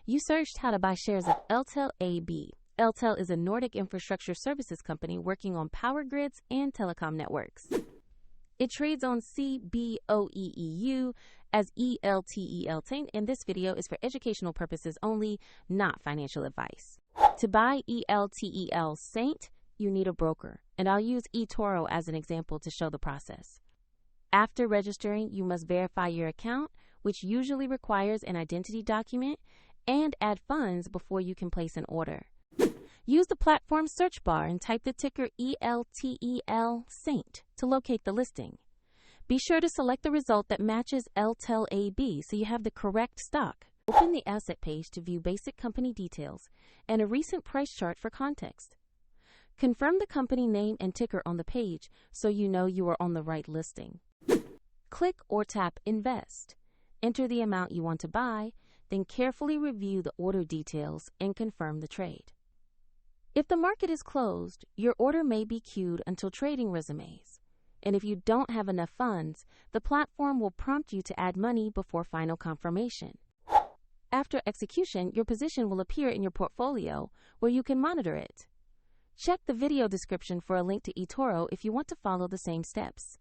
You searched how to buy shares of Eltel AB. Eltel is a Nordic infrastructure services company working on power grids and telecom networks. It trades on CBOEEU as ELTEL.ST, and this video is for educational purposes only, not financial advice. To buy ELTEL.ST, you need a broker, and I'll use eToro as an example to show the process. After registering, you must verify your account, which usually requires an identity document, and add funds before you can place an order. Use the platform search bar and type the ticker ELTEL.ST to locate the listing. Be sure to select the result that matches Eltel AB so you have the correct stock. Open the asset page to view basic company details and a recent price chart for context. Confirm the company name and ticker on the page so you know you are on the right listing. Click or tap Invest. Enter the amount you want to buy, then carefully review the order details and confirm the trade. If the market is closed, your order may be queued until trading resumes. And if you don't have enough funds, the platform will prompt you to add money before final confirmation. After execution, your position will appear in your portfolio where you can monitor it. Check the video description for a link to eToro if you want to follow the same steps.